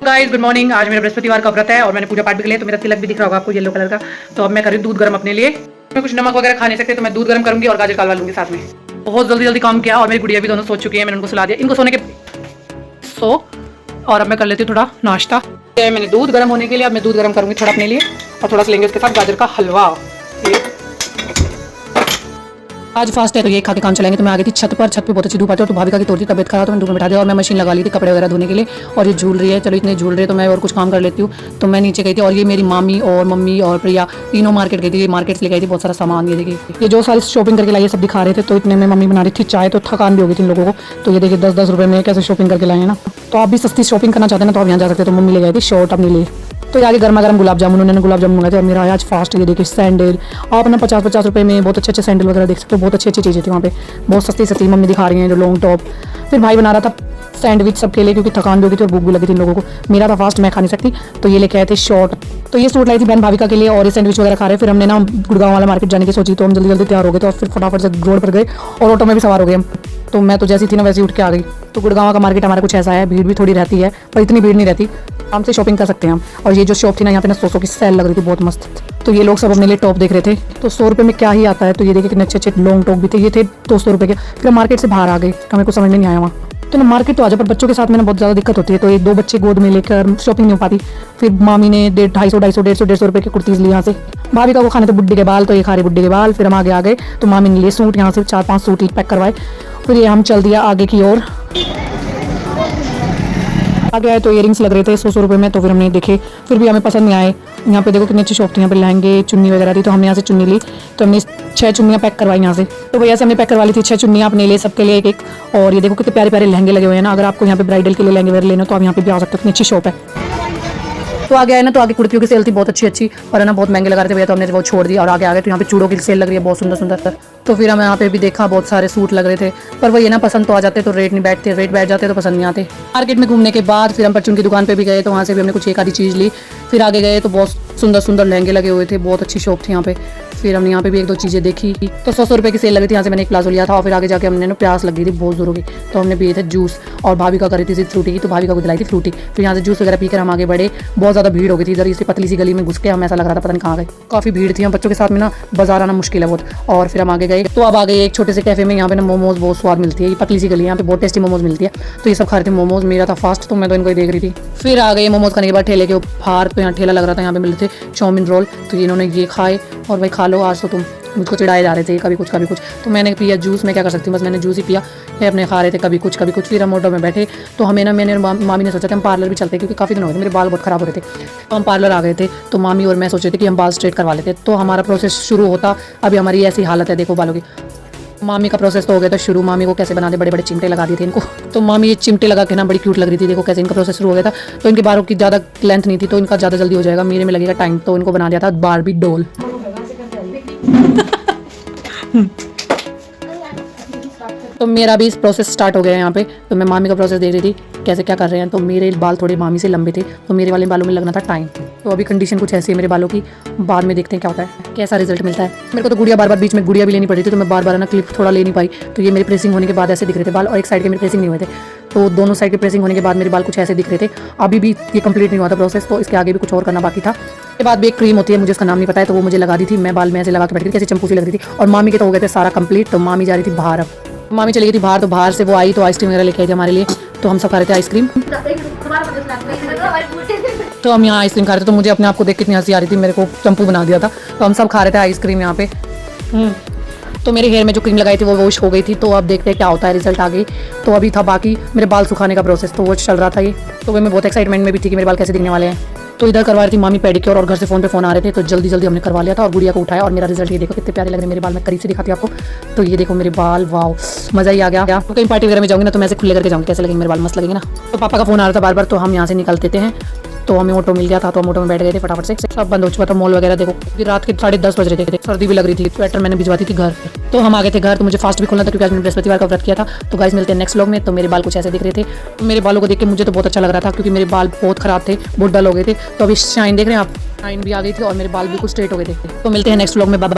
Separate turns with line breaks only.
Guys good morning. आज मेरा बृहस्पतिवार का व्रत है और मैंने पूजा पाठ भी कर लिया, तो मेरा तिलक भी दिख रहा होगा आपको येलो कलर का। तो अब मैं कर रही हूँ दूध गर्म अपने लिए। मैं कुछ नमक वगैरह खा नहीं सकते तो मैं दूध गर्म करूंगी और गाजर का हलवा लूंगी साथ में। बहुत जल्दी जल्दी काम किया और मेरी गुड़िया भी दोनों सो चुकी है। मैंने उनको सुला दिया, इनको सोने के और अब मैं कर लेती हूँ थोड़ा नाश्ता। मैंने दूध गर्म होने के लिए अब मैं दूध गर्म करूंगी थोड़ा अपने लिए और थोड़ा सा लेंगे उसके साथ गाजर का हलवा। आज फास्ट है तो ये खा के काम चलाएंगे। तो मैं आ गई थी छत पे बहुत अच्छी धूप आती है। तो भाभी का की थोड़ी तबियत खराब तो मैं धूप में बैठा दिया और मैं मशीन लगा ली थी कपड़े वगैरह धोने के लिए। और ये झूल रही है, चलो इतने झूल रहे तो मैं और कुछ काम कर लेती हूँ। तो मैं नीचे गई थी और ये मेरी मामी और मम्मी और प्रिया तीनों मार्केट गई थी। मार्केट से ले गई थी बहुत सारा सामान। ये देखिए ये जो सारी शॉपिंग करके लाई सब दिखा रहे थे। तो इतने में मम्मी बना रही थी चाय, तो थकान भी होगी थी इन लोगों को। तो ये देखिए 10-10 रुपये में कैसे शॉपिंग करके लाए ना। तो आप भी सस्ती शॉपिंग करना चाहते हैं ना तो आप यहाँ जा सकते हैं। तो मम्मी ले गई थी शॉर्ट अपने लिए। तो आगे गर्मा गर्म गुलाब जामुन, उन्होंने गुलाब जामुन मंगाए थे और मेरा आज फास्ट। ये देखिए सैंडल आप ना 50-50 रुपये में बहुत अच्छे सैंडल वगैरह देख सकते हो। बहुत अच्छी चीज़ें थी वहाँ पे, बहुत सस्ती मम्मी दिखा रही हैं जो लॉन्ग टॉप। फिर भाई बना रहा था सैंडविच सबके लिए क्योंकि थकान भी होगी थी और भूख भी लगी थी इन लोगों को। मेरा था फास्ट, मैं खा नहीं सकती तो ये लेके आए थे शॉर्ट। तो ये सूट लाई थी बहन भाविका के लिए और ये सैंडविच वगैरह खा रहे। फिर हमने ना गुड़गांव वाला मार्केट जाने की सोची तो हम जल्दी जल्दी तैयार हो गए थे और फिर फटाफट से रोड पर गए और ऑटो में भी सवार हो गए हम। तो मैं तो जैसी थी ना वैसे उठ के आ गई। तो गुड़गांव का मार्केट हमारा कुछ ऐसा है, भीड़ भी थोड़ी रहती है पर इतनी भीड़ नहीं रहती, आराम से शॉपिंग कर सकते हैं हम। और ये जो शॉप थी ना यहाँ पे ना 100 की सेल लग रही थी, बहुत मस्त। तो ये लोग सब अपने लिए टॉप देख रहे थे। तो 100 रुपये में क्या ही आता है। तो ये देखिए कितने अच्छे लॉन्ग टॉप भी थे, ये थे 200 रुपये के। फिर मार्केट से बाहर आ गए, हमें कुछ समझ में नहीं आया वहाँ। तो ना मार्केट तो आ जाए पर बच्चों के साथ में ना बहुत ज़्यादा दिक्कत होती है। तो ये 2 बच्चे गोद में लेकर शॉपिंग नहीं हो पाती। फिर मामी ने 250-150 रुपये की कुर्तीज़ ली यहाँ से। भाभी का वो खाने थे बुड्ढे के बाल, तो ये खा रहे बुड्ढे के बाल। फिर हम आगे आ गए तो मामी ने लिए सूट, यहाँ से 4-5 सूट पैक करवाए। फिर ये हम चल दिया आगे की ओर। आगे आए तो इयरिंग्स लग रहे थे 100 रुपये में। तो फिर हमने देखे, फिर भी हमें पसंद नहीं आए। यहाँ पे देखो कितनी अच्छी शॉप थी, यहाँ पे लहंगे चुन्नी वगैरह थी। तो हमने यहाँ से चुन्नी ली, तो हमने 6 चुन्नियाँ पैक करवाई यहाँ से। तो भैया से हमने पैक करवा ली थी 6 चुन्नियाँ अपने लिए, सबके लिए एक। और ये देखो कितने प्यारे प्यारे लहंगे लगे हुए हैं ना। अगर आपको यहाँ पे ब्राइडल के लिए लहंगे वगैरह लेना तो आप यहाँ पे भी आ सकते हो, इतनी अच्छी शॉप है। तो आगे आए ना तो आगे कुर्तियों की सेल थी बहुत अच्छी पर है ना बहुत महंगे लगा रहे थे भैया, तो हमने वो छोड़ दिया और आगे आ गए। तो यहाँ पे चूड़ों की सेल लग रही है बहुत सुंदर। तो फिर हम यहाँ पे भी देखा, बहुत सारे सूट लग रहे थे पर वो ये ना पसंद तो आ जाते तो रेट नहीं बैठते, रेट बैठ जाते तो पसंद नहीं आते। मार्केट में घूमने के बाद फिर हम परचून की दुकान पे भी गए, तो वहाँ से भी हमने कुछ एक आधी चीज़ ली। फिर आगे गए तो बहुत सुंदर लहंगे लगे हुए थे, बहुत अच्छी शॉप थी यहाँ पे। फिर हमने यहाँ पे भी 1-2 चीज़ें देखी। तो 100 रुपये की सेल लगी थी, यहाँ से मैंने एक प्लाजो लिया था। और फिर आगे जाके हमने ना प्यास लगी थी बहुत जोरों की, तो हमने पिए थे जूस। और भाभी का करी थी फ्रूटी की, तो भाभी का को दिलाई थी फ्रूटी। फिर यहाँ से जूस वगैरह पीकर हम आगे बढ़े। बहुत ज़्यादा भीड़ हो गई थी इधर, इसी पतली सी गली में घुस के हम, ऐसा लग रहा था पता नहीं कहाँ गए। काफ़ी भीड़ थी, हम बच्चों के साथ में ना बाजार आना मुश्किल है बहुत। और फिर हम आगे गए तो अब आ गए एक छोटे से कैफे में। यहाँ पे ना मोमोज बहुत स्वाद मिलती है, ये पतली सी गली है, यहाँ पे बहुत टेस्टी मोमोज मिलती है। तो ये सब खा रहे थे मोमोज, मेरा था फास्ट तो मैं तो इनको ही देख रही थी। फिर आ गए मोमोज खाने के बाद ठेले के बाहर, तो यहाँ ठेला लग रहा था, यहाँ पे मिलते थे चाउमीन रोल। तो इन्होंने ये खाए और भाई खा लो आज तो तुम, मुझको चिढ़ाए जा रहे थे कभी कुछ। तो मैंने पिया जूस, मैं क्या कर सकती हूँ, बस मैंने जूस ही पिया। ये अपने खा रहे थे कभी कुछ। फिर हम ऑटो में बैठे तो हमें ना, मैंने मामी ने सोचा था हम पार्लर भी चलते क्योंकि काफ़ी दिन हो गए मेरे बाल बहुत ख़राब हो रहे थे। तो हम पार्लर आ गए थे, तो मामी और मैं सोचे थे कि हम बाल स्ट्रेट करवा लेते। तो हमारा प्रोसेस शुरू होता, अभी हमारी ऐसी हालत है देखो बालों की। मामी का प्रोसेस तो हो गया था शुरू, मामी को कैसे बना दे, बड़े चिमटे लगा दिए थे इनको। तो मामी ये चिमटे लगा के ना बड़ी क्यूट लग रही थी, देखो कैसे इनका प्रोसेस शुरू हो गया था। तो इनके बालों की ज़्यादा लेंथ नहीं थी तो इनका ज़्यादा जल्दी हो जाएगा, मेरे में लगेगा टाइम। तो इनको बना दिया था बार्बी डॉल। तो मेरा भी इस प्रोसेस स्टार्ट हो गया है यहाँ पे। तो मैं मामी का प्रोसेस देख रही थी कैसे क्या कर रहे हैं। तो मेरे बाल थोड़े मामी से लंबे थे, तो मेरे वाले बालों में लगना था टाइम। तो अभी कंडीशन कुछ ऐसी है मेरे बालों की, बाद में देखते हैं क्या होता है, कैसा रिजल्ट मिलता है। मेरे को तो गुड़िया बार बीच में गुड़िया भी लेनी पड़ी थी, तो मैं बार ना क्लिप थोड़ा ले नहीं पाई। तो ये मेरी प्रेसिंग होने के बाद ऐसे दिख रहे थे बाल, और एक साइड के मेरे प्रेसिंग नहीं हुए थे। तो दोनों साइड के प्रेसिंग होने के बाद मेरे बाल कुछ ऐसे दिख रहे थे। अभी भी ये कंप्लीट नहीं हुआ था प्रोसेस, तो इसके आगे भी कुछ और करना बाकी था। इसके बाद भी एक क्रीम होती है, मुझे उसका नाम नहीं पता है, तो वो मुझे लगा दी थी। मैं बाल में ऐसे लगा के बैठ गई, कैसे चंपू सी लग रही थी। और मामी के तो हो गए थे सारा कंप्लीट। तो मामी जा रही थी बाहर, अब मामी चली गई थी बाहर। तो बाहर से वो आई तो आइसक्रीम वगैरह लेके आई थी हमारे लिए। तो हम सब खा रहे थे आइसक्रीम। तो हम यहाँ आइसक्रीम खा रहे थे, तो मुझे अपने आप को देख कितनी हंसी आ रही थी, मेरे को चंपू बना दिया था। तो हम सब खा रहे थे आइसक्रीम यहाँ पे। तो मेरे हेयर में जो क्रीम लगाई थी वो वॉश हो गई थी। तो अब देखते हैं क्या होता है, रिजल्ट आ गई। तो अभी था बाकी मेरे बाल सुखाने का प्रोसेस, तो वो चल रहा था ये। तो मैं बहुत एक्साइटमेंट में भी थी कि मेरे बाल कैसे दिखने वाले हैं। तो इधर करवा रही थी मामी पेडिक्योर और घर से फ़ोन आ रहे थे, तो जल्दी हमने करवा लिया था और गुड़िया को उठाया। और मेरा रिजल्ट ये देखो कितने प्यारे लग रहे हैं मेरे बाल। मैं करीब से दिखाती हूँ आपको। तो ये देखो मेरे बाल, वाओ मज़ा ही आ गया। तो कहीं पार्टी वगैरह में जाऊँगी ना तो मैं ऐसे खुले करके जाऊँगी, कैसे लगेंगे मेरे बाल, मस्त लगेंगे ना। तो पापा का फ़ोन आ रहा था बार, तो हम यहाँ से निकल देते हैं। तो हमें ऑटो मिल गया था, तो हम ऑटो में बैठ गए थे फटाफट से। सब बंद हो चुका था मॉल वगैरह, देखो फिर रात के 10:30 बज रहे थे, सर्दी भी लग रही थी। स्वेटर मैंने भिजवाती थी घर। तो हम आ गए थे घर, तो मुझे फास्ट भी खोलना था क्योंकि आज मैंने बृहस्पतिवार का व्रत किया था। तो गाइस मिलते हैं नेक्स्ट व्लॉग में। तो मेरे बाल कुछ ऐसे दिख रहे थे। तो मेरे बालों को देख के मुझे तो बहुत अच्छा लग रहा था क्योंकि मेरे बाल बहुत खराब थे, बहुत डल हो गए थे। तो अभी शाइन देख रहे हैं आप, शाइन भी आ गई थी और मेरे बाल बिल्कुल स्ट्रेट हो गए थे। तो मिलते हैं नेक्स्ट व्लॉग में, बाय।